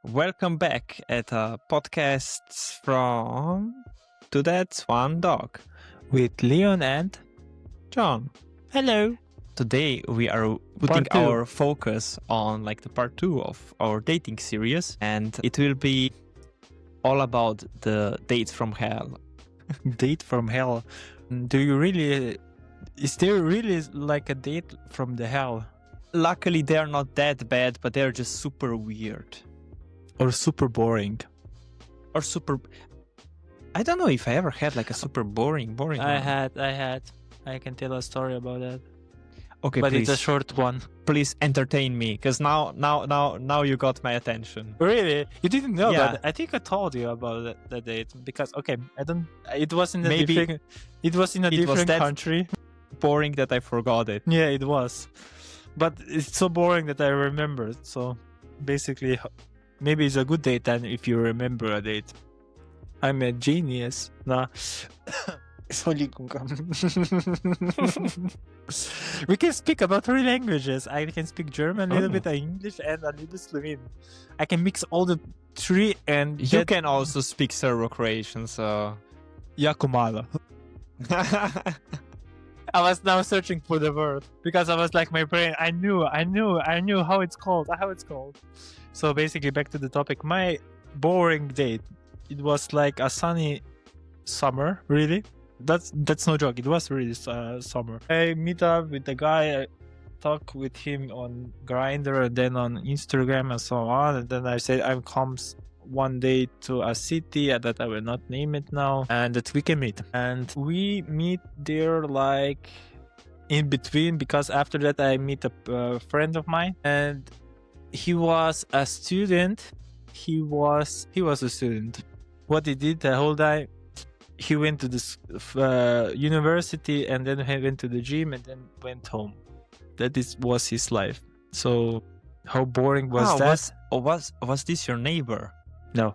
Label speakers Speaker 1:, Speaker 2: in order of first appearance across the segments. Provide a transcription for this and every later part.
Speaker 1: Welcome back at podcasts from Two Dads, One Dog
Speaker 2: with Leon and
Speaker 1: John.
Speaker 2: hello.
Speaker 1: Today we are putting
Speaker 2: Part two.
Speaker 1: our focus on the part 2 of our dating series, and it will be all about the dates from hell.
Speaker 2: Date from hell. Is there really like a date from the hell?
Speaker 1: Luckily they're not that bad, but they're just super weird.
Speaker 2: Or super boring?
Speaker 1: Or super... I don't know if I ever had like a super boring one.
Speaker 2: I had. I can tell a story about that.
Speaker 1: Okay,
Speaker 2: but
Speaker 1: please.
Speaker 2: It's a short one.
Speaker 1: Please entertain me, because now you got my attention.
Speaker 2: Really? You didn't know
Speaker 1: Yeah.
Speaker 2: that? I think I told you about that date because it was in a
Speaker 1: Maybe
Speaker 2: different. It was in a different
Speaker 1: that
Speaker 2: country.
Speaker 1: boring that I forgot it.
Speaker 2: Yeah, it was. But it's so boring that I remember it. So basically, maybe it's a good date then if you remember a date. I'm a genius. Nah. We can speak about 3 languages. I can speak German, a little bit of English, and a little Slovene. I can mix all the 3 and
Speaker 1: You can also speak Serbo-Croatian, so...
Speaker 2: Yakumala. I was now searching for the word because I was like my brain. I knew how it's called. So basically, back to the topic. My boring date. It was like a sunny summer. Really, that's no joke. It was really summer. I meet up with the guy. I talk with him on Grindr and then on Instagram and so on. And then I said I comes one day to a city that I will not name it now, and that we can meet. And we meet there like in between, because after that I meet a friend of mine, and he was a student. He was a student. What he did the whole time, he went to this university, and then he went to the gym, and then went home. Was his life. So how boring was that?
Speaker 1: Was this your neighbor?
Speaker 2: No,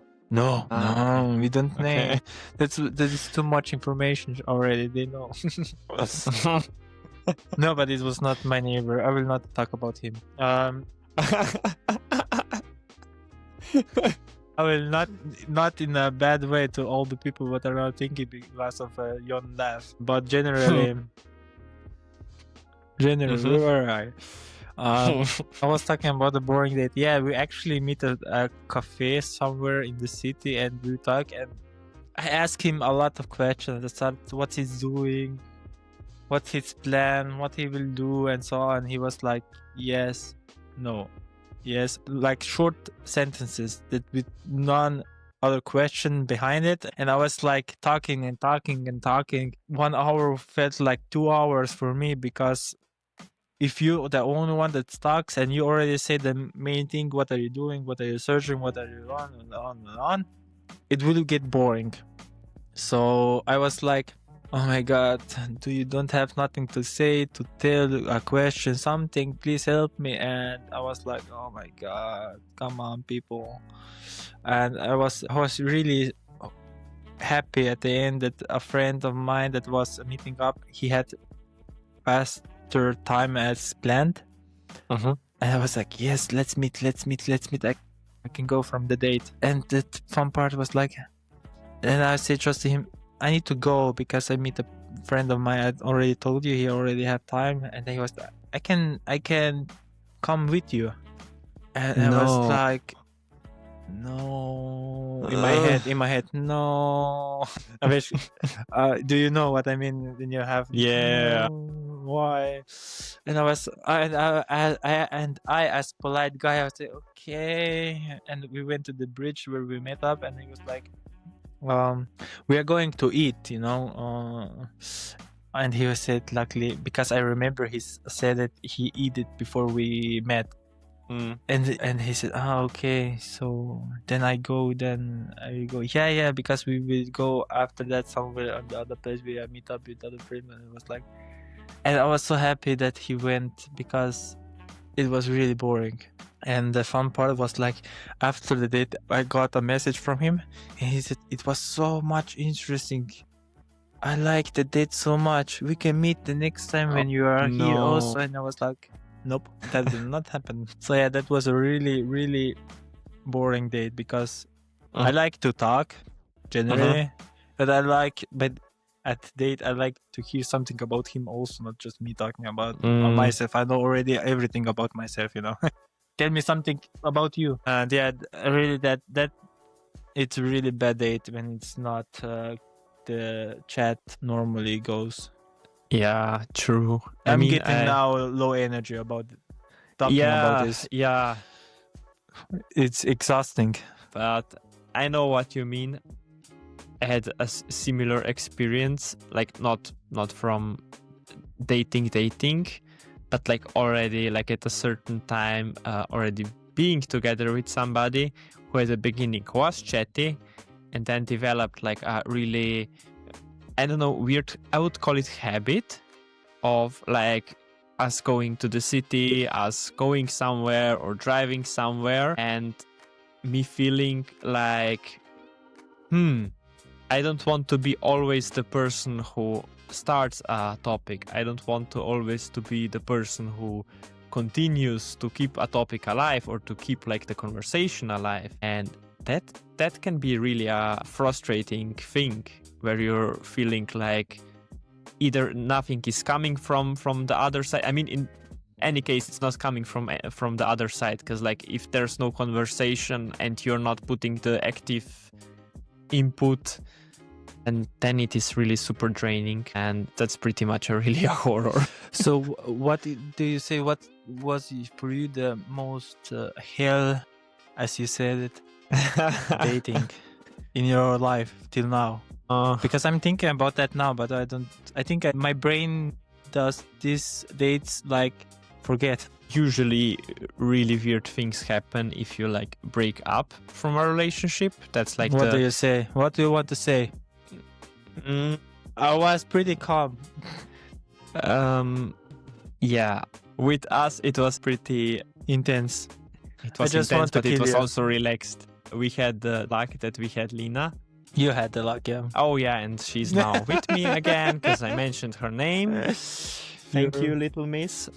Speaker 2: we don't
Speaker 1: Okay.
Speaker 2: name. That is too much information already. They know. No, but it was not my neighbor. I will not talk about him. I will not in a bad way to all the people that are not thinking because of yon laugh. But generally, where were I? I was talking about the boring date. Yeah, we actually meet at a cafe somewhere in the city, and we talk. And I asked him a lot of questions. I started what he's doing, what's his plan, what he will do, and so on. He was like, yes, no, yes, like short sentences that with none other question behind it. And I was like talking and talking and talking. 1 hour felt like 2 hours for me, because if you're the only one that talks and you already say the main thing, what are you doing, what are you searching, what are you on and on and on, it will get boring. So I was like, oh my god, you don't have nothing to say, to tell a question, something, please help me. And I was like, oh my god, come on people. And I was really happy at the end that a friend of mine that was meeting up, he had passed time as planned. And I was like, yes, let's meet. I can go from the date. And the fun part was like, and I said just to him, I need to go because I meet a friend of mine. I already told you he already had time. And he was like, I can come with you. And I was like, no. In my head, no. I wish. Do you know what I mean when you have?
Speaker 1: Yeah.
Speaker 2: Why? And I as polite guy, I was like, okay. And we went to the bridge where we met up, and he was like, we are going to eat, and he said, luckily, because I remember he said that he eat it before we met. And he said, okay, so then I go, yeah, because we will go after that somewhere on the other place where I meet up with other friends. And it was like, and I was so happy that he went, because it was really boring. And the fun part was like, after the date, I got a message from him, and he said, it was so much interesting. I like the date so much. We can meet the next time when you are here also. And I was like, nope, that did not happen. So yeah, that was a really, really boring date because
Speaker 1: Uh.
Speaker 2: I like to talk generally, but at date I like to hear something about him also, not just me talking about myself. I know already everything about myself, you know. Tell me something about you. And yeah, really that it's a really bad date when it's not the chat normally goes.
Speaker 1: Yeah, true.
Speaker 2: I'm getting now low energy about talking about this.
Speaker 1: Yeah,
Speaker 2: It's exhausting.
Speaker 1: but I know what you mean. I had a similar experience, like not from dating, but like already like at a certain time, already being together with somebody who at the beginning was chatty and then developed like a really, I don't know, weird, I would call it habit of like us going to the city, us going somewhere or driving somewhere, and me feeling like, I don't want to be always the person who starts a topic. I don't want to always to be the person who continues to keep a topic alive or to keep like the conversation alive. And that can be really a frustrating thing where you're feeling like either nothing is coming from the other side. I mean, in any case, it's not coming from the other side, because like if there's no conversation and you're not putting the active input, and then it is really super draining, and that's pretty much really a horror.
Speaker 2: So what do you say, what was for you the most hell, as you said it, dating in your life till now? Because I'm thinking about that now, but I think my brain does these dates like forget.
Speaker 1: Usually really weird things happen if you like break up from a relationship. That's like
Speaker 2: What do you say? What do you want to say? I was pretty calm.
Speaker 1: Yeah, with us it was pretty
Speaker 2: intense.
Speaker 1: It was intense, but it was also relaxed. We had the luck that we had Lina.
Speaker 2: You had the luck, yeah.
Speaker 1: Oh yeah, and she's now with me again because I mentioned her name. Thank you, little miss.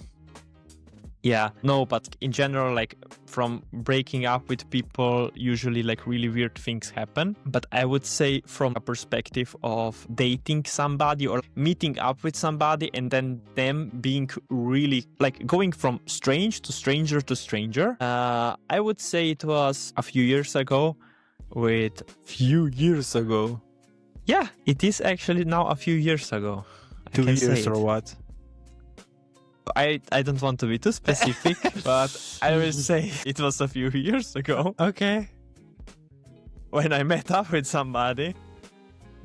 Speaker 1: Yeah, no, but in general, like from breaking up with people, usually like really weird things happen. But I would say from a perspective of dating somebody or meeting up with somebody and then them being really like going from strange to stranger to stranger. I would say it was a few years ago. Yeah, it is actually now a few years ago.
Speaker 2: 2 years or what?
Speaker 1: I don't want to be too specific, but I will say it was a few years ago.
Speaker 2: Okay.
Speaker 1: When I met up with somebody.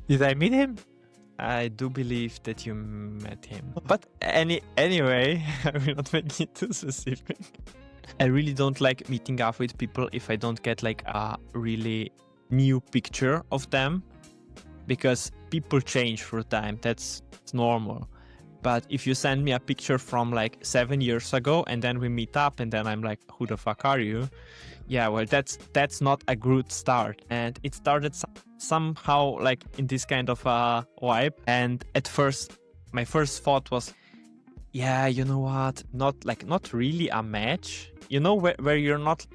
Speaker 2: Did I meet him?
Speaker 1: I do believe that you met him. But anyway, I will not make it too specific. I really don't like meeting up with people if I don't get like a really new picture of them, because people change through time. That's normal. But if you send me a picture from like 7 years ago and then we meet up and then I'm like, who the fuck are you? Yeah, well, that's not a good start. And it started somehow like in this kind of a vibe. And at first, my first thought was, yeah, you know what? Not really a match. You know, where you're not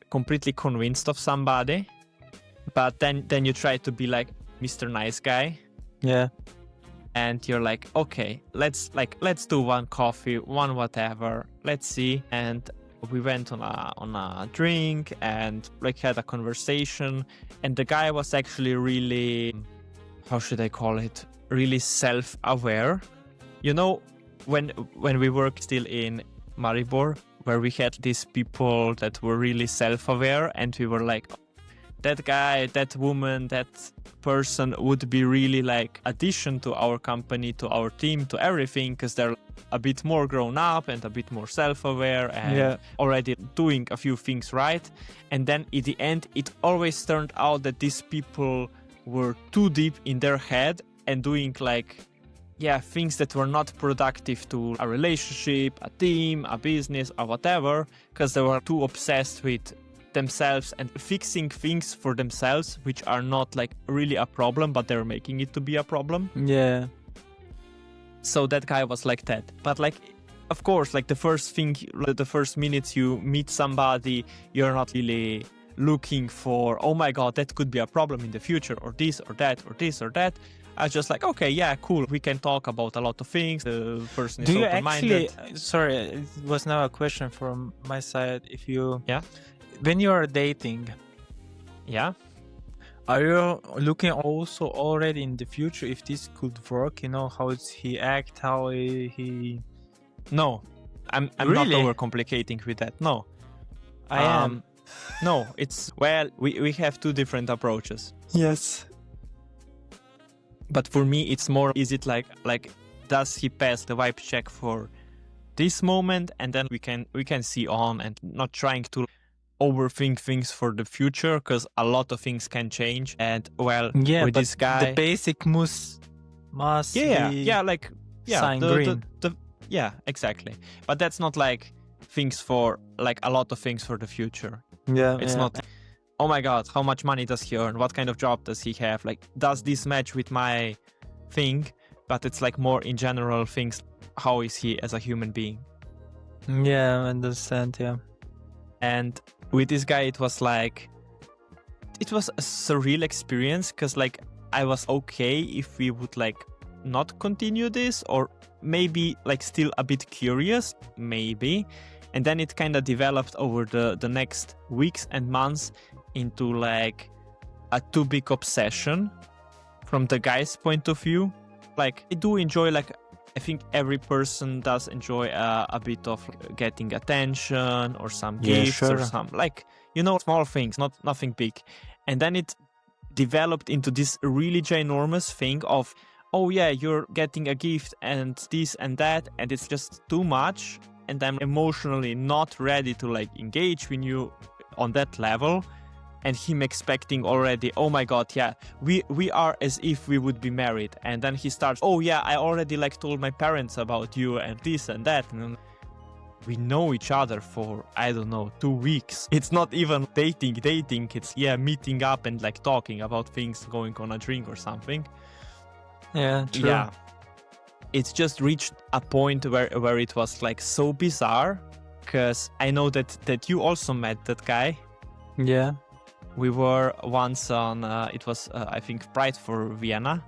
Speaker 1: completely convinced of somebody, but then you try to be like Mr. Nice Guy.
Speaker 2: Yeah.
Speaker 1: And you're like, okay, let's do one coffee, one whatever, let's see. And we went on a drink and like had a conversation, and the guy was actually really, how should I call it, really self-aware. You know, when we worked still in Maribor, where we had these people that were really self-aware, and we were like, that guy, that woman, that person would be really like addition to our company, to our team, to everything, because they're a bit more grown up and a bit more self-aware and already doing a few things right. And then in the end, it always turned out that these people were too deep in their head and doing like, yeah, things that were not productive to a relationship, a team, a business, or whatever, because they were too obsessed with themselves and fixing things for themselves, which are not like really a problem, but they're making it to be a problem.
Speaker 2: Yeah.
Speaker 1: So that guy was like that. But like, of course, like the first minutes you meet somebody, you're not really looking for, oh my God, that could be a problem in the future, or this or that, or this or that. I was just like, okay, yeah, cool. We can talk about a lot of things. The person is
Speaker 2: Do you
Speaker 1: open-minded.
Speaker 2: actually? Sorry, it was now a question from my side. If you,
Speaker 1: Yeah.
Speaker 2: when you are dating,
Speaker 1: Yeah.
Speaker 2: are you looking also already in the future if this could work? You know, how does he act? How he...
Speaker 1: No, I'm
Speaker 2: Really?
Speaker 1: not overcomplicating with that. No.
Speaker 2: I am.
Speaker 1: No, it's, well, we have two different approaches.
Speaker 2: Yes.
Speaker 1: But for me, it's more, is it like does he pass the vibe check for this moment, and then we can see on, and not trying to overthink things for the future, because a lot of things can change. And well,
Speaker 2: Yeah,
Speaker 1: with
Speaker 2: but
Speaker 1: this guy,
Speaker 2: the basic must
Speaker 1: yeah,
Speaker 2: be
Speaker 1: yeah,
Speaker 2: green.
Speaker 1: yeah, exactly. But that's not like things for, like, a lot of things for the future.
Speaker 2: Yeah,
Speaker 1: It's not, oh my God, how much money does he earn? What kind of job does he have? Like, does this match with my thing? But it's like more in general things. How is he as a human being?
Speaker 2: Yeah, I understand. Yeah.
Speaker 1: And with this guy, it was like, it was a surreal experience, because like I was okay if we would like not continue this, or maybe like still a bit curious, maybe. And then it kind of developed over the next weeks and months into like a too big obsession from the guy's point of view. Like, I do enjoy, like, I think every person does enjoy a bit of getting attention, or some gifts, or some, like, you know, small things, nothing big. And then it developed into this really ginormous thing of, oh yeah, you're getting a gift and this and that, and it's just too much, and I'm emotionally not ready to like engage with you on that level. And him expecting already, oh my God, yeah, we are as if we would be married. And then he starts, oh yeah, I already like told my parents about you and this and that. And we know each other for, I don't know, 2 weeks. It's not even dating. It's, yeah, meeting up and like talking about things, going on a drink or something.
Speaker 2: Yeah, true.
Speaker 1: Yeah. It's just reached a point where it was like so bizarre, because I know that you also met that guy.
Speaker 2: Yeah.
Speaker 1: We were once on, it was, I think, Pride for Vienna.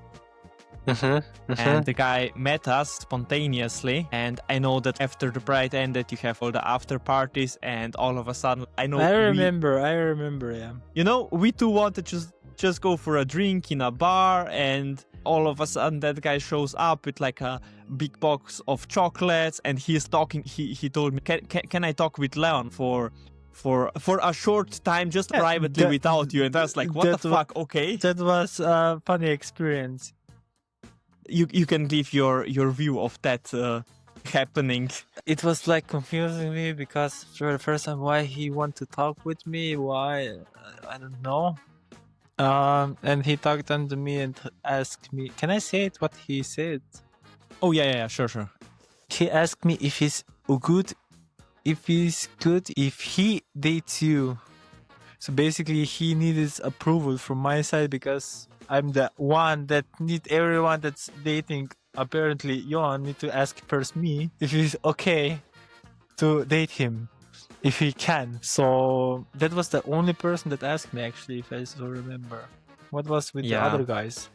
Speaker 1: And the guy met us spontaneously. And I know that after the Pride ended, you have all the after parties, and all of a sudden, I remember,
Speaker 2: yeah.
Speaker 1: You know, we two wanted to just go for a drink in a bar, and all of a sudden that guy shows up with like a big box of chocolates, and he's talking, he told me, can I talk with Leon for a short time, just privately, without you? And I was like, what the fuck? Okay.
Speaker 2: That was a funny experience.
Speaker 1: You can give your view of that happening.
Speaker 2: It was like confusing me, because for the first time, why he want to talk with me, why, I don't know. And he talked unto me and asked me, can I say it what he said?
Speaker 1: Oh yeah, sure.
Speaker 2: He asked me if he's good if he dates you. So basically he needed approval from my side, because I'm the one that need everyone that's dating. Apparently Johan need to ask first me if he's okay to date him, if he can. So that was the only person that asked me, actually, if I still remember. What was with the other guys?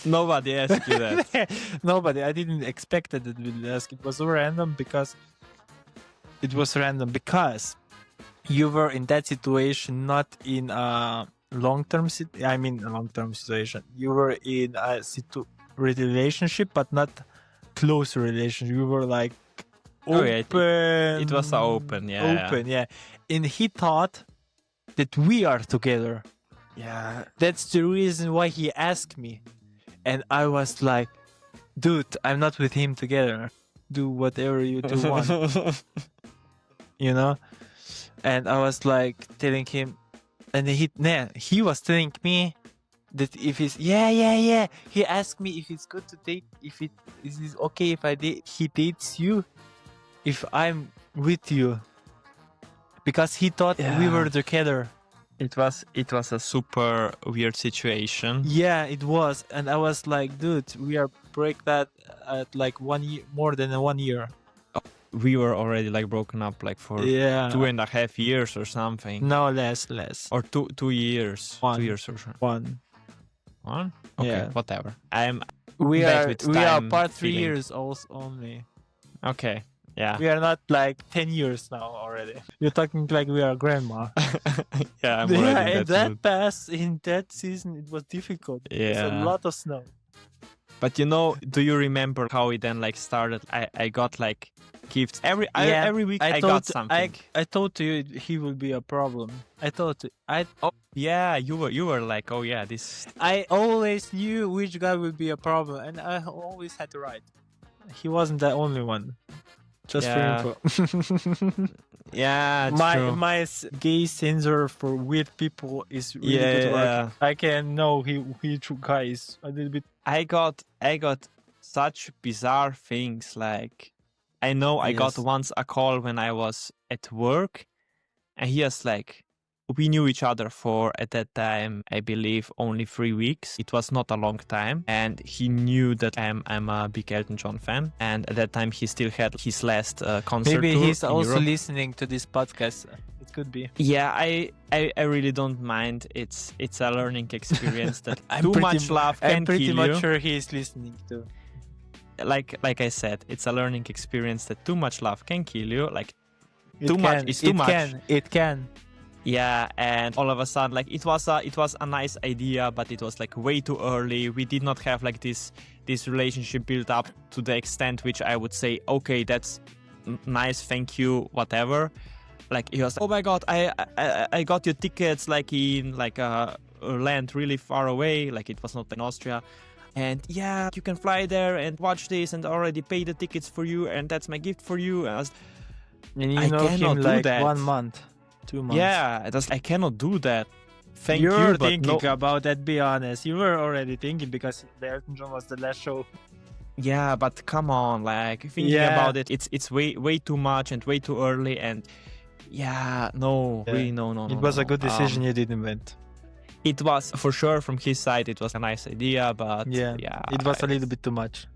Speaker 1: Nobody asked you that.
Speaker 2: Nobody. I didn't expect that it would ask. It was so random, because you were in that situation, not in a long-term situation. You were in a relationship, but not close relationship. You were like open.
Speaker 1: It was open,
Speaker 2: yeah. And he thought that we are together.
Speaker 1: Yeah.
Speaker 2: That's the reason why he asked me. And I was like, dude, I'm not with him together. Do whatever you do want. You know? And I was like telling him, and he was telling me that if he's he asked me if it's good to date, if it is okay if he dates you if I'm with you, because he thought we were together.
Speaker 1: It was a super weird situation.
Speaker 2: Yeah, it was. And I was like, dude, we are break that at like 1 year, more than 1 year.
Speaker 1: we were already like broken up like for
Speaker 2: Yeah.
Speaker 1: 2.5 years or something.
Speaker 2: No, less.
Speaker 1: Or 2 years. 2
Speaker 2: 1.
Speaker 1: years or so.
Speaker 2: 1.
Speaker 1: 1? Okay,
Speaker 2: Yeah.
Speaker 1: whatever. I'm
Speaker 2: We
Speaker 1: bad
Speaker 2: are
Speaker 1: with
Speaker 2: we are
Speaker 1: time
Speaker 2: part 3
Speaker 1: feeling.
Speaker 2: years also only.
Speaker 1: Okay. Yeah.
Speaker 2: We are not like 10 years now already. You're talking like we are grandma.
Speaker 1: Yeah, I'm already in
Speaker 2: and
Speaker 1: that mood.
Speaker 2: pass in that season it was difficult. There's a
Speaker 1: Yeah.
Speaker 2: lot of snow.
Speaker 1: But do you remember how it then like started? I got like gifts every week. I got something.
Speaker 2: I thought you he will be a problem.
Speaker 1: Oh yeah, you were like, oh yeah, this.
Speaker 2: I always knew which guy would be a problem, and I always had to right. He wasn't the only one. Just
Speaker 1: Yeah.
Speaker 2: for info.
Speaker 1: Yeah, it's true.
Speaker 2: My gay sensor for weird people is really good working. I can know which guy is a little bit.
Speaker 1: I got such bizarre things. Like I know I got
Speaker 2: Yes.
Speaker 1: once a call when I was at work, and he was like, we knew each other for at that time I believe only 3 weeks. It was not a long time, and he knew that I'm a big Elton John fan, and at that time he still had his last concert.
Speaker 2: Maybe
Speaker 1: tour
Speaker 2: he's
Speaker 1: in
Speaker 2: also
Speaker 1: Europe.
Speaker 2: listening to this podcast. It could be.
Speaker 1: Yeah, I really don't mind. It's a learning experience that too much love can
Speaker 2: I'm pretty
Speaker 1: kill
Speaker 2: much
Speaker 1: you.
Speaker 2: sure he is listening too.
Speaker 1: Like I said, it's a learning experience that too much love can kill you. Like
Speaker 2: It
Speaker 1: too
Speaker 2: can,
Speaker 1: much is too
Speaker 2: it
Speaker 1: much.
Speaker 2: It can.
Speaker 1: Yeah, and all of a sudden, like it was a nice idea, but it was like way too early. We did not have like this relationship built up to the extent which I would say, okay, that's nice, thank you, whatever. Like he was like, oh my god, I got your tickets like in like a land really far away, like it was not in Austria. And yeah, you can fly there and watch this and already pay the tickets for you, and that's my gift for you. And
Speaker 2: And
Speaker 1: I
Speaker 2: know
Speaker 1: cannot
Speaker 2: him
Speaker 1: do
Speaker 2: like
Speaker 1: that.
Speaker 2: 1 month, 2 months.
Speaker 1: yeah, I cannot do that. Thank
Speaker 2: You're
Speaker 1: you, but
Speaker 2: thinking
Speaker 1: no.
Speaker 2: about that, be honest. You were already thinking because the Elton John was the last show.
Speaker 1: Yeah, but come on, like thinking
Speaker 2: Yeah.
Speaker 1: about it, it's way too much and way too early, and yeah, no,
Speaker 2: Yeah.
Speaker 1: really, no.
Speaker 2: It was a good decision you didn't invent.
Speaker 1: It was for sure from his side. It was a nice idea, but
Speaker 2: Yeah, it was a little bit too much.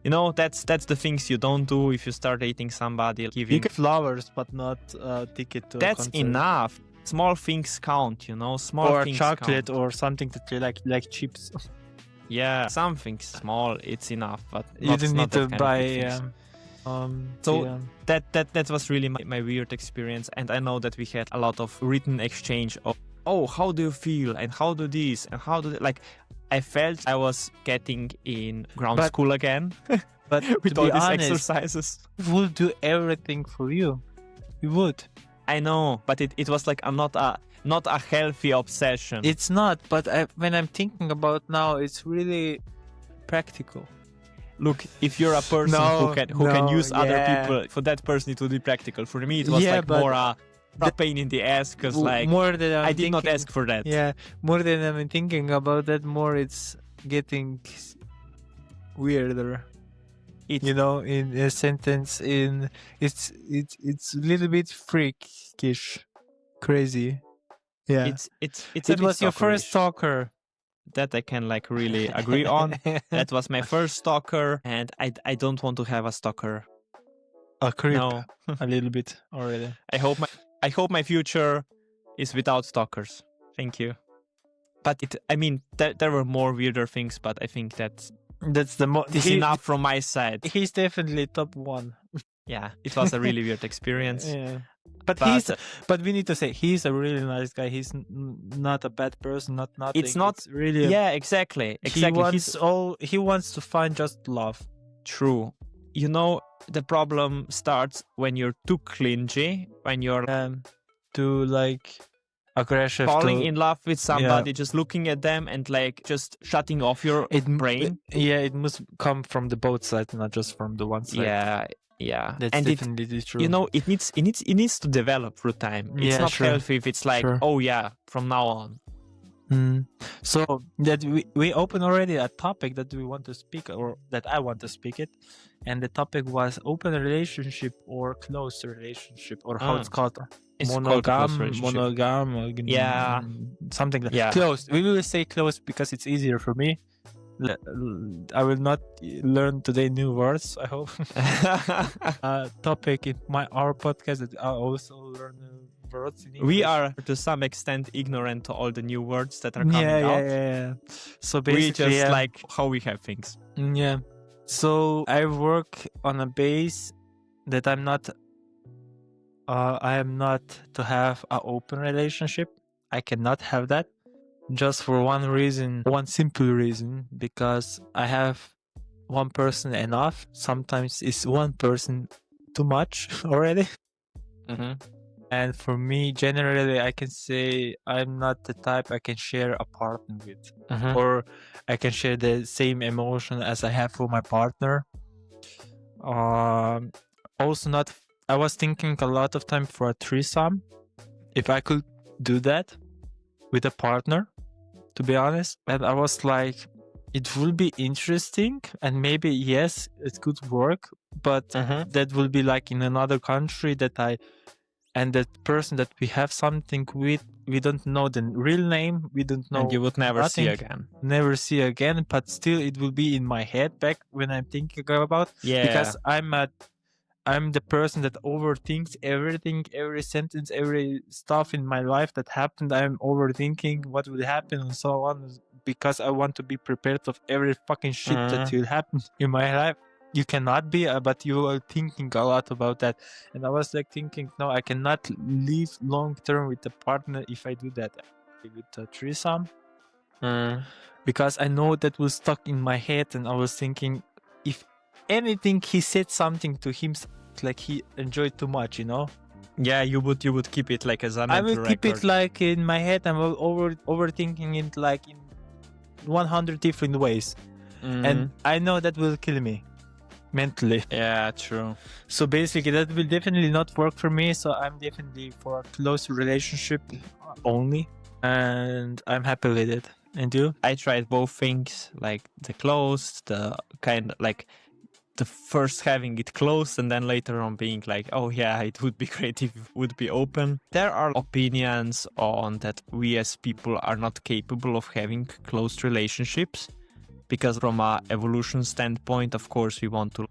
Speaker 1: You know, that's the things you don't do if you start dating somebody. Giving
Speaker 2: You get flowers, but not a ticket to a
Speaker 1: that's
Speaker 2: concert.
Speaker 1: enough. Small things count, you know. Small
Speaker 2: Or
Speaker 1: things
Speaker 2: chocolate
Speaker 1: count.
Speaker 2: or something that you like chips.
Speaker 1: Yeah, something small, it's enough. But
Speaker 2: You
Speaker 1: not,
Speaker 2: didn't
Speaker 1: not
Speaker 2: need to
Speaker 1: that kind of big
Speaker 2: buy.
Speaker 1: things. So that was really my weird experience, and I know that we had a lot of written exchange of, oh, how do you feel, and how do this, and how do that. Like I felt I was getting in ground
Speaker 2: But-
Speaker 1: school again
Speaker 2: But
Speaker 1: with
Speaker 2: to
Speaker 1: all
Speaker 2: be
Speaker 1: these
Speaker 2: honest,
Speaker 1: exercises.
Speaker 2: we would do everything for you. We would.
Speaker 1: I know, but it was like not a healthy obsession.
Speaker 2: It's not, but when I'm thinking about now, it's really practical.
Speaker 1: Look, if you're a person
Speaker 2: No,
Speaker 1: who can use other
Speaker 2: yeah.
Speaker 1: people, for that person it would be practical. For me, it was
Speaker 2: Yeah,
Speaker 1: like
Speaker 2: but
Speaker 1: more a pain in the ass because like
Speaker 2: more than
Speaker 1: I did not ask for that.
Speaker 2: Yeah, more than I'm thinking about that, more it's getting weirder.
Speaker 1: It's,
Speaker 2: You know, in a sentence, it's a little bit freakish, crazy. Yeah,
Speaker 1: it's a
Speaker 2: it
Speaker 1: bit
Speaker 2: was your first
Speaker 1: stalkerish.
Speaker 2: stalker.
Speaker 1: That I can like really agree on. That was my first stalker, and I don't want to have a stalker.
Speaker 2: A creep,
Speaker 1: No,
Speaker 2: a little bit already.
Speaker 1: I hope my future is without stalkers. Thank you. But there were more weirder things, but I think that's
Speaker 2: That's the
Speaker 1: is enough from my side.
Speaker 2: He's definitely top one.
Speaker 1: Yeah, it was a really weird experience.
Speaker 2: Yeah. But
Speaker 1: But
Speaker 2: but we need to say he's a really nice guy. He's not a bad person. Not nothing.
Speaker 1: It's not-
Speaker 2: really.
Speaker 1: yeah, exactly.
Speaker 2: He wants to find just love.
Speaker 1: True. You know, the problem starts when you're too clingy, when you're
Speaker 2: To like aggressive.
Speaker 1: falling
Speaker 2: to,
Speaker 1: in love with somebody, just looking at them and like just shutting off your brain.
Speaker 2: It must come from the both sides, not just from the one side.
Speaker 1: Yeah.
Speaker 2: That's
Speaker 1: And
Speaker 2: definitely true.
Speaker 1: you know, it needs to develop through time. It's
Speaker 2: Yeah,
Speaker 1: not
Speaker 2: sure.
Speaker 1: healthy if it's like,
Speaker 2: Sure.
Speaker 1: oh yeah, from now on.
Speaker 2: So that we open already a topic that we want to speak, or that I want to speak it, and the topic was open relationship or close relationship, or how it's called.
Speaker 1: It's called a close relationship.
Speaker 2: Monogam,
Speaker 1: Yeah.
Speaker 2: something like
Speaker 1: Yeah.
Speaker 2: close. We will say close because it's easier for me. I will not learn today new words, I hope. Topic in our podcast that I also learn words in English.
Speaker 1: We are to some extent ignorant to all the new words that are coming out.
Speaker 2: Yeah. So
Speaker 1: We
Speaker 2: basically,
Speaker 1: just like how we have things.
Speaker 2: yeah. So I work on a base that I am not to have an open relationship. I cannot have that just for one simple reason, because I have one person enough. Sometimes it's one person too much already. And for me, generally, I can say I'm not the type I can share a partner with, or I can share the same emotion as I have for my partner. Also, not. I was thinking a lot of time for a threesome, if I could do that with a partner, to be honest. And I was like, it will be interesting, and maybe yes, it could work, but that will be like in another country and that person that we have something with, we don't know the real name, we don't know,
Speaker 1: And you would never see
Speaker 2: nothing, never see again, but still it will be in my head back when I'm thinking about.
Speaker 1: Yeah.
Speaker 2: Because I'm the person that overthinks everything, every sentence, every stuff in my life that happened. I'm overthinking what will happen and so on, because I want to be prepared of every fucking shit that will happen in my life. You cannot be, but you are thinking a lot about that. And I was like thinking, no, I cannot live long term with a partner if I do that with a threesome, because I know that will stuck in my head. And I was thinking, if anything he said something to him, like he enjoyed too much,
Speaker 1: Yeah, you would keep it like as a
Speaker 2: I
Speaker 1: mental
Speaker 2: will keep it
Speaker 1: record.
Speaker 2: like in my head. I'm overthinking it like in 100 different ways, and I know that will kill me mentally.
Speaker 1: Yeah, true.
Speaker 2: So basically that will definitely not work for me. So I'm definitely for a close relationship only, and I'm happy with it. And you?
Speaker 1: I tried both things, like the closed, the kind of like the first having it closed and then later on being like, oh yeah, it would be great if it would be open. There are opinions on that we as people are not capable of having closed relationships, because from a evolution standpoint, of course, we want to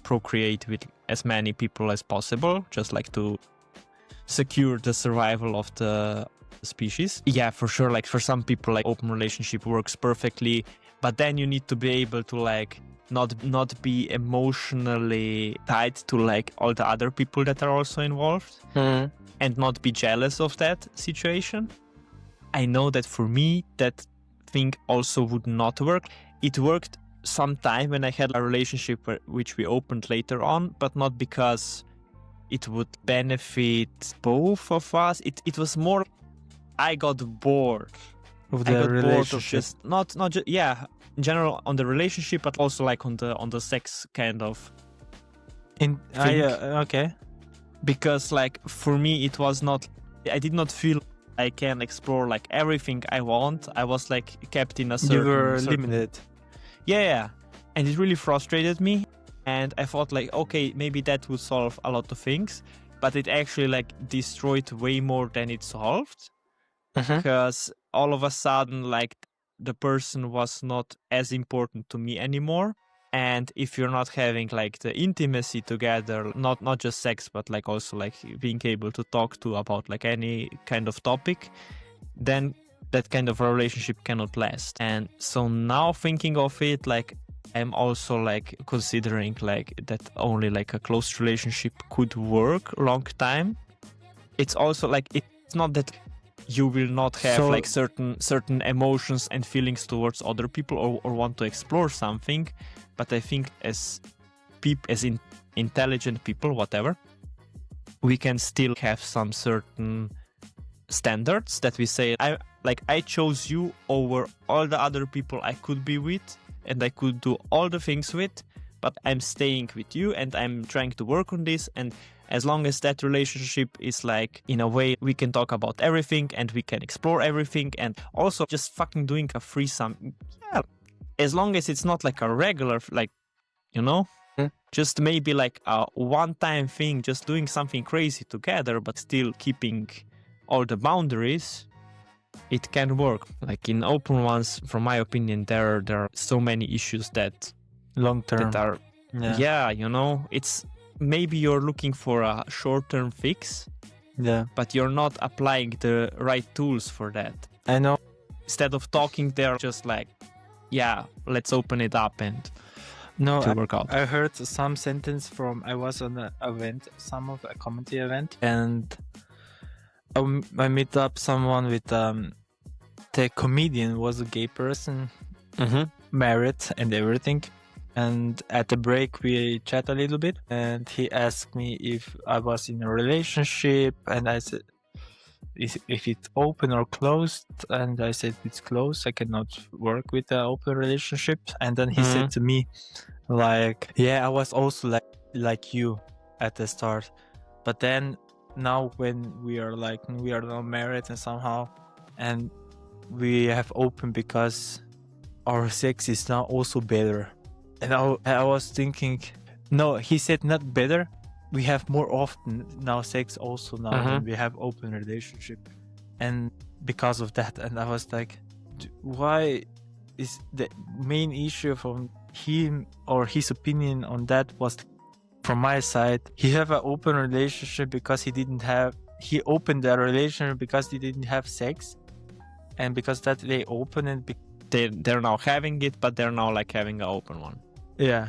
Speaker 1: procreate with as many people as possible, just like to secure the survival of the species. Yeah, for sure, like for some people, like open relationship works perfectly, but then you need to be able to like not be emotionally tied to like all the other people that are also involved, and not be jealous of that situation. I know that for me that thing also would not work. It worked sometime when I had a relationship which we opened later on, but not because it would benefit both of us. It was more I got bored
Speaker 2: Of
Speaker 1: I
Speaker 2: the
Speaker 1: got bored of
Speaker 2: relationship.
Speaker 1: just not just yeah, in general on the relationship, but also like on the sex kind of thing.
Speaker 2: Okay.
Speaker 1: Because like for me it was not, I did not feel I can explore like everything I want. I was like kept in a certain,
Speaker 2: You were limited.
Speaker 1: Yeah, and it really frustrated me. And I thought like, okay, maybe that would solve a lot of things, but it actually like destroyed way more than it solved. Because all of a sudden like the person was not as important to me anymore. And if you're not having like the intimacy together, not just sex, but like also like being able to talk to about like any kind of topic, then that kind of a relationship cannot last. And so now thinking of it, like I'm also like considering like that only like a close relationship could work long time. It's also like it's not that you will not have like certain emotions and feelings towards other people or want to explore something, but I think as intelligent people, whatever, we can still have some certain standards that we say, I chose you over all the other people I could be with and I could do all the things with, but I'm staying with you and I'm trying to work on this. And as long as that relationship is like in a way we can talk about everything and we can explore everything, and also just fucking doing a threesome, yeah, as long as it's not like a regular, like, just maybe like a one-time thing, just doing something crazy together, but still keeping all the boundaries, it can work. Like in open ones, from my opinion, there are so many issues that
Speaker 2: long term.
Speaker 1: are it's maybe you're looking for a short-term fix, but you're not applying the right tools for that.
Speaker 2: I know.
Speaker 1: Instead of talking, they're just like, yeah, let's open it up and work out.
Speaker 2: I heard some sentence from, I was on an event, a comedy event, and I met up someone with the comedian was a gay person, married and everything. And at the break, we chat a little bit, and he asked me if I was in a relationship, and I said, if it's open or closed, and I said it's closed. I cannot work with an open relationship. And then he said to me, like, yeah, I was also like you at the start, but then now when we are now married and somehow, and we have open because our sex is now also better. And I was thinking, no, he said not better. We have more often now sex also now when we have open relationship. And because of that, and I was like, why is the main issue from him or his opinion on that was from my side, he have an open relationship because he opened the relationship because he didn't have sex. And because that they open and
Speaker 1: they're now having it, but they're now like having an open one.
Speaker 2: Yeah.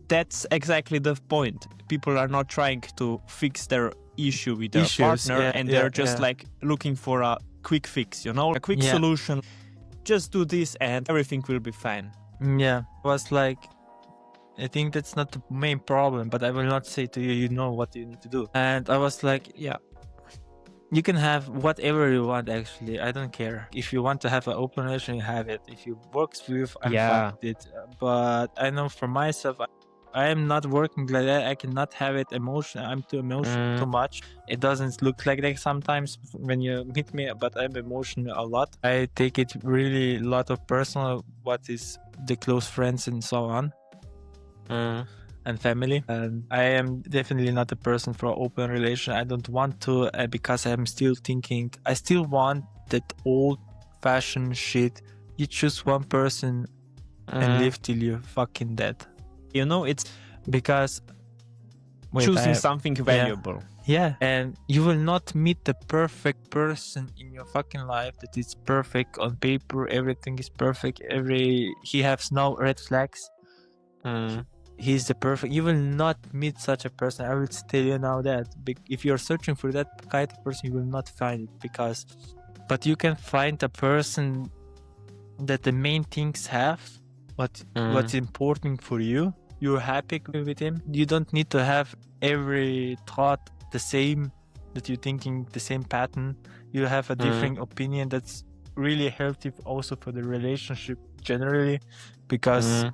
Speaker 1: That's exactly the point. People are not trying to fix their issue with their partner, and they're just like looking for a quick fix, a quick solution. Just do this and everything will be fine.
Speaker 2: Yeah. I was like, I think that's not the main problem, but I will not say to you, you know what you need to do. And I was like, yeah, you can have whatever you want, actually. I don't care. If you want to have an open relationship, you have it. If it works for you, I'm fine with it. But I know for myself, I am not working like that. I cannot have it emotional. I'm too emotional too much. It doesn't look like that sometimes when you meet me, but I'm emotional a lot. I take it really a lot of personal, what is the close friends and so on. And family, and I am definitely not a person for open relation. I don't want to because I'm still thinking I still want that old-fashioned shit. You choose one person and live till you're fucking dead.
Speaker 1: It's
Speaker 2: because
Speaker 1: choosing something valuable.
Speaker 2: Yeah, and you will not meet the perfect person in your fucking life that is perfect on paper. Everything is perfect. He has no red flags. He's the perfect. You will not meet such a person. I will tell you now that if you're searching for that kind of person, you will not find it but you can find a person that the main things have what's important for you. You're happy with him. You don't need to have every thought the same, that you're thinking the same pattern. You have a different opinion. That's really healthy also for the relationship generally, because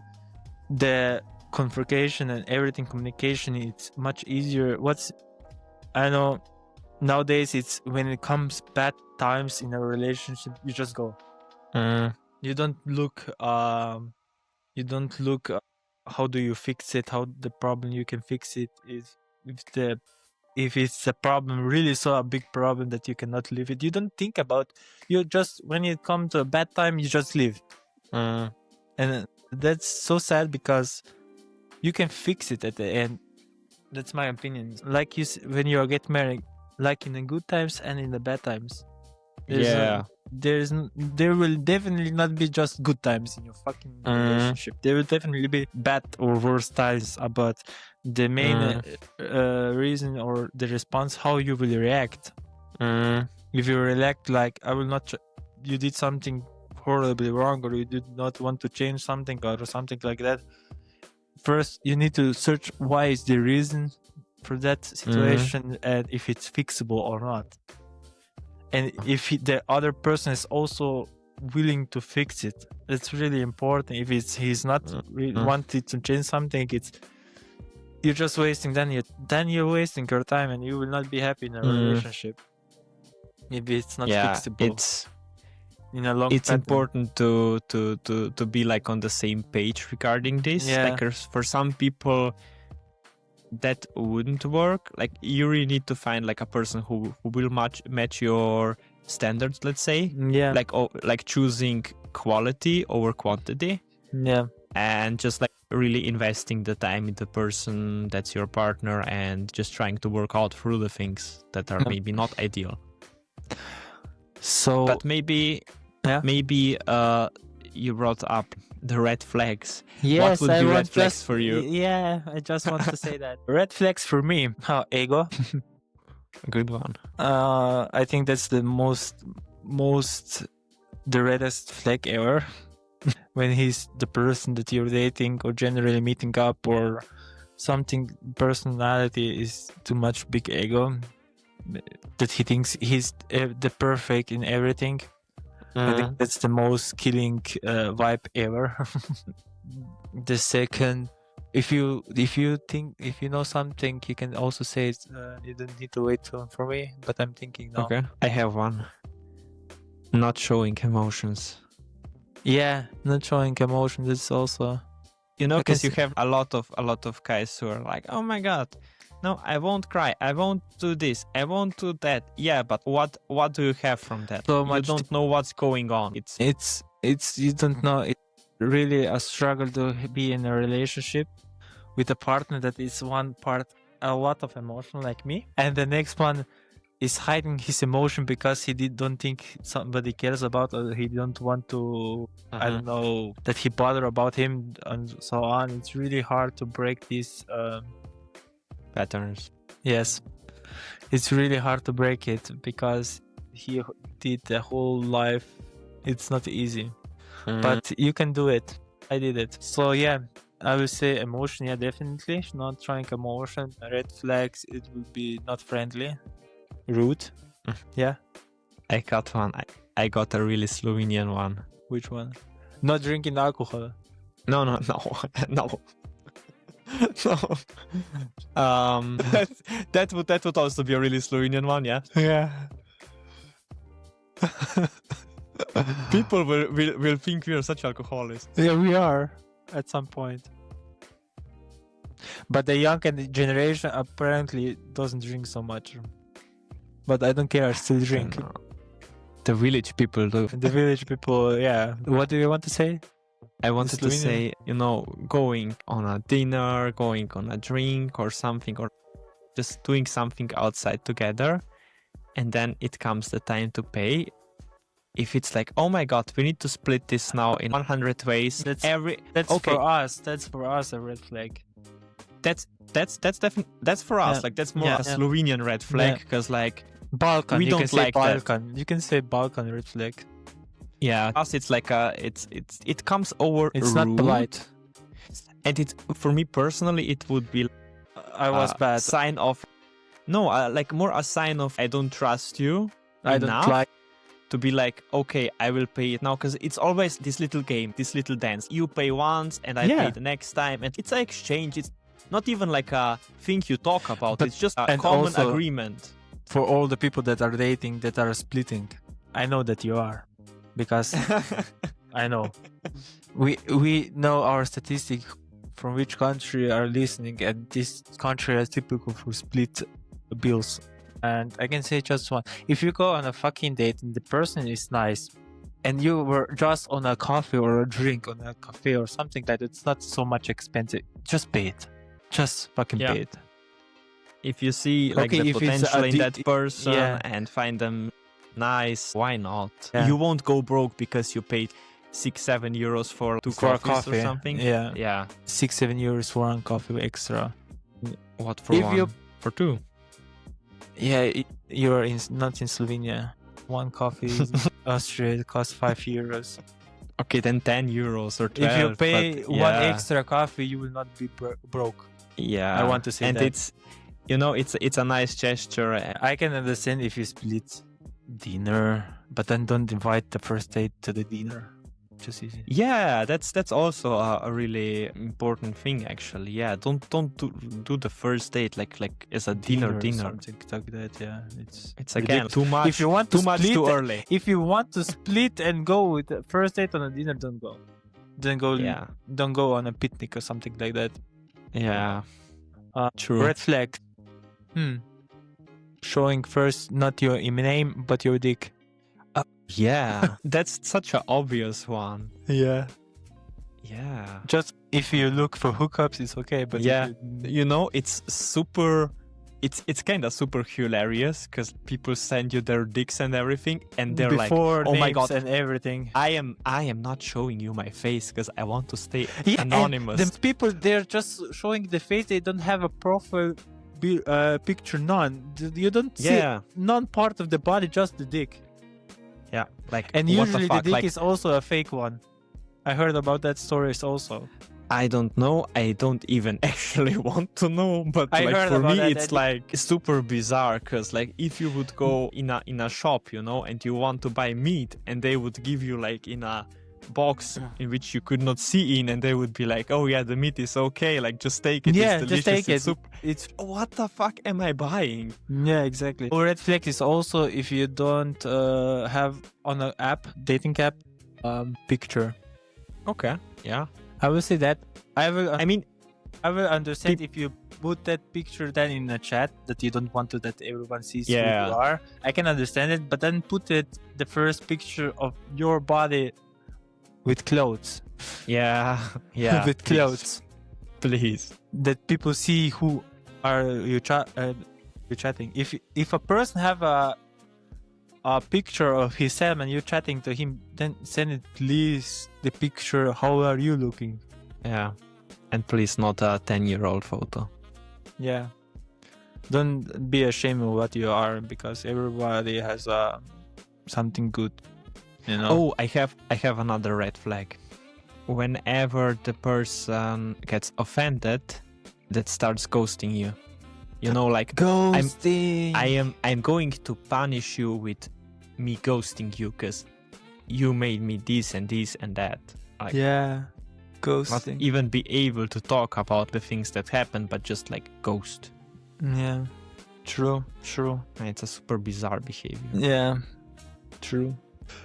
Speaker 2: the confrontation and everything, communication, it's much easier. I know nowadays it's when it comes bad times in a relationship, you just go. You don't look how do you fix it, how the problem you can fix it is if it's a problem really so a big problem that you cannot live it, you don't think about, you just, when it comes to a bad time, you just leave. And that's so sad because you can fix it at the end. That's my opinion. Like when you get married, like in the good times and in the bad times. There will definitely not be just good times in your fucking relationship. There will definitely be bad or worse times. But the main reason or the response, how you will react. If you react like, I will not, you did something horribly wrong, or you did not want to change something or something like that. First, you need to search why is the reason for that situation and if it's fixable or not. And if the other person is also willing to fix it, it's really important. If he's not wanted to change something, you're just wasting. Then you're wasting your time, and you will not be happy in a relationship if it's not fixable. In a long
Speaker 1: it's
Speaker 2: pattern.
Speaker 1: Important to be like on the same page regarding this. Like for some people that wouldn't work. Like you really need to find like a person who will match your standards, let's say,
Speaker 2: Yeah.
Speaker 1: like choosing quality over quantity,
Speaker 2: Yeah.
Speaker 1: and just like really investing the time in the person that's your partner, and just trying to work out through the things that are maybe not ideal.
Speaker 2: So,
Speaker 1: But maybe you brought up the red flags.
Speaker 2: yes,
Speaker 1: what would be red flags for you?
Speaker 2: Yeah, I just want to say that. Red flags for me. Ego.
Speaker 1: Good one.
Speaker 2: I think that's the the reddest flag ever. When he's the person that you're dating or generally meeting up, or something, personality is too much big ego, that he thinks he's the perfect in everything. I think that's the most killing vibe ever. The second, if you know something, you can also say it. You don't need to wait for me, but I'm thinking now.
Speaker 1: Okay, I have one. Not showing emotions.
Speaker 2: Yeah, not showing emotion. That's also,
Speaker 1: Because you have a lot of guys who are like, oh my god, no, I won't cry, I won't do this, I won't do that. Yeah, but what do you have from that?
Speaker 2: So
Speaker 1: you
Speaker 2: much
Speaker 1: don't know what's going on.
Speaker 2: It's you don't know. It's really a struggle to be in a relationship with a partner that is one part a lot of emotion like me, and the next one is hiding his emotion because he don't think somebody cares about, or he don't want to, I don't know, that he bother about him and so on. It's really hard to break these
Speaker 1: patterns.
Speaker 2: Yes, it's really hard to break it because he did the whole life. It's not easy, but you can do it. I did it. So yeah, I will say emotion. Yeah, definitely not trying emotion. Red flags, it will be not friendly, rude. Yeah.
Speaker 1: I got one. I got a really Slovenian one.
Speaker 2: Which one? Not drinking alcohol.
Speaker 1: No. No. That would also be a really Slovenian one. Yeah.
Speaker 2: Yeah.
Speaker 1: People will think we are such alcoholics.
Speaker 2: Yeah, we are at some point. But the young generation apparently doesn't drink so much. But I don't care, I still drink.
Speaker 1: The village people do.
Speaker 2: The village people, yeah. What do you want to say?
Speaker 1: I wanted to say, going on a dinner, going on a drink or something, or just doing something outside together, and then it comes the time to pay. If it's like, oh my god, we need to split this now in 100 ways.
Speaker 2: That's
Speaker 1: okay.
Speaker 2: For us. That's for us a red flag.
Speaker 1: That's definitely for us. Like that's more a Slovenian red flag, because like
Speaker 2: Balkan.
Speaker 1: We don't like
Speaker 2: Balkan.
Speaker 1: that.
Speaker 2: You can say Balkan red flag.
Speaker 1: Yeah, us it's like it comes over.
Speaker 2: It's
Speaker 1: rude,
Speaker 2: not polite.
Speaker 1: And it's, for me personally, it would be
Speaker 2: I was bad.
Speaker 1: Sign of like more a sign of I don't trust you.
Speaker 2: I don't like
Speaker 1: to be like, okay, I will pay it now, because it's always this little game, this little dance. You pay once and I pay the next time, and it's an exchange. It's not even like a thing you talk about. But it's just a common agreement.
Speaker 2: For all the people that are dating, that are splitting, I know that you are, because I know we know our statistic from which country are listening, and this country is typical for split bills. And I can say just one: if you go on a fucking date and the person is nice, and you were just on a coffee or a drink on a cafe or something like that, it's not so much expensive. Just pay it. Just fucking pay it.
Speaker 1: If you see like the potential in that person and find them nice, why not?
Speaker 2: Yeah.
Speaker 1: You won't go broke because you paid 6-7 euros for two coffees or something.
Speaker 2: Yeah. 6-7 euros for one coffee extra.
Speaker 1: What for one? For two?
Speaker 2: Yeah, you're not in Slovenia. One coffee in Austria costs 5 euros.
Speaker 1: Okay, then 10 euros or 12.
Speaker 2: If you pay one extra coffee, you will not be broke.
Speaker 1: Yeah,
Speaker 2: I want to say
Speaker 1: and
Speaker 2: that.
Speaker 1: And it's a nice gesture.
Speaker 2: I can understand if you split dinner, but then don't invite the first date to the dinner. Just easy. Yeah,
Speaker 1: that's also a really important thing, actually. Yeah, don't do the first date like as a dinner.
Speaker 2: Something like that. Yeah,
Speaker 1: it's again too much.
Speaker 2: If you want to split,
Speaker 1: too early.
Speaker 2: If you want to split and go with the first date on a dinner, don't go. Don't go on a picnic or something like that.
Speaker 1: Yeah, true.
Speaker 2: Red flag. Showing first not your name but your dick.
Speaker 1: Yeah, that's such an obvious one.
Speaker 2: Yeah.
Speaker 1: Yeah.
Speaker 2: Just if you look for hookups, it's okay. But
Speaker 1: Yeah.
Speaker 2: if you,
Speaker 1: You know, it's kind of super hilarious because people send you their dicks and everything, and they're
Speaker 2: before
Speaker 1: like, "Oh my
Speaker 2: names
Speaker 1: god,
Speaker 2: and everything.
Speaker 1: I am not showing you my face because I want to stay
Speaker 2: Yeah,
Speaker 1: anonymous."
Speaker 2: and the people, they're just showing the face. They don't have a profile picture. None. You don't see
Speaker 1: Yeah,
Speaker 2: none part of the body, just the dick.
Speaker 1: yeah, like
Speaker 2: And
Speaker 1: what
Speaker 2: usually
Speaker 1: the fuck?
Speaker 2: dick
Speaker 1: Like,
Speaker 2: is also a fake one. I heard about that stories also.
Speaker 1: I don't know. I don't even actually want to know. But
Speaker 2: I
Speaker 1: like
Speaker 2: heard
Speaker 1: for
Speaker 2: about
Speaker 1: me,
Speaker 2: that,
Speaker 1: it's
Speaker 2: and
Speaker 1: like super bizarre because like if you would go in a shop, you know, and you want to buy meat, and they would give you like in a box in which you could not see in, and they would be like, "Oh yeah, the meat is okay. Like just take it.
Speaker 2: Yeah,
Speaker 1: It's
Speaker 2: just
Speaker 1: delicious.
Speaker 2: take
Speaker 1: It's
Speaker 2: it.
Speaker 1: super."
Speaker 2: It's
Speaker 1: What the fuck am I buying?
Speaker 2: yeah, exactly. A red flag is also if you don't have on an app, dating app, picture.
Speaker 1: Okay. Yeah.
Speaker 2: I will say that. I
Speaker 1: mean,
Speaker 2: I will understand if you put that picture then in a chat that you don't want to that everyone sees who
Speaker 1: Yeah.
Speaker 2: you are. I can understand it, but then put it the first picture of your body with clothes.
Speaker 1: yeah, yeah.
Speaker 2: With
Speaker 1: please.
Speaker 2: clothes.
Speaker 1: Please.
Speaker 2: That people see who are you chatting. If a person have a picture of himself and you're chatting to him, then send it please the picture. How are you looking?
Speaker 1: Yeah. And please not a 10-year-old photo.
Speaker 2: Yeah. Don't be ashamed of what you are because everybody has something good. You know?
Speaker 1: Oh, I have another red flag. Whenever the person gets offended, that starts ghosting you. You know, like
Speaker 2: ghosting.
Speaker 1: I'm going to punish you with me ghosting you because you made me this and this and that. Like,
Speaker 2: yeah.
Speaker 1: not
Speaker 2: Ghosting.
Speaker 1: even be able to talk about the things that happened, but just like ghost.
Speaker 2: Yeah. True.
Speaker 1: And it's a super bizarre behavior.
Speaker 2: Yeah. True.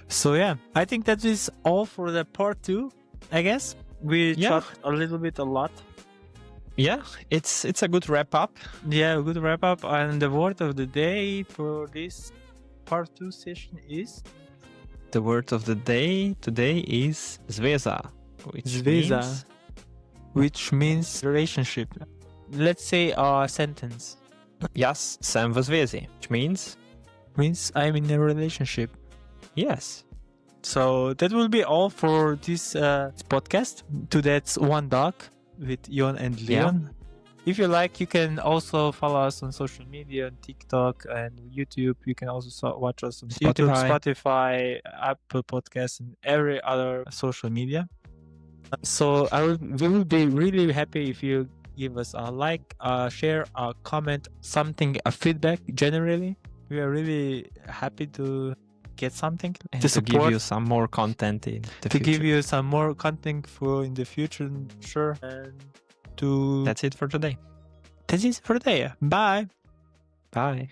Speaker 2: So yeah, I think that is all for the part 2. I guess we chat a lot.
Speaker 1: Yeah, it's a good wrap up.
Speaker 2: Yeah, a good wrap up. And the word of the day for this part 2 session is
Speaker 1: The word of the day today is zvezda,
Speaker 2: which means relationship. Let's say a sentence.
Speaker 1: Yes, sem v zvezi, which means
Speaker 2: I'm in a relationship.
Speaker 1: yes.
Speaker 2: So that will be all for this podcast. To That's One Dog with Jon and Leon. If you like, you can also follow us on social media, on TikTok and YouTube. You can also watch us on YouTube, Spotify, Apple Podcasts, and every other social media. So we will be really happy if you give us a like, a share, a comment, something, a feedback. Generally, we are really happy to get something
Speaker 1: And
Speaker 2: to
Speaker 1: to give you some more content in the future.
Speaker 2: give you some more content for in the future, sure. And
Speaker 1: That's it for today.
Speaker 2: Bye.
Speaker 1: Bye.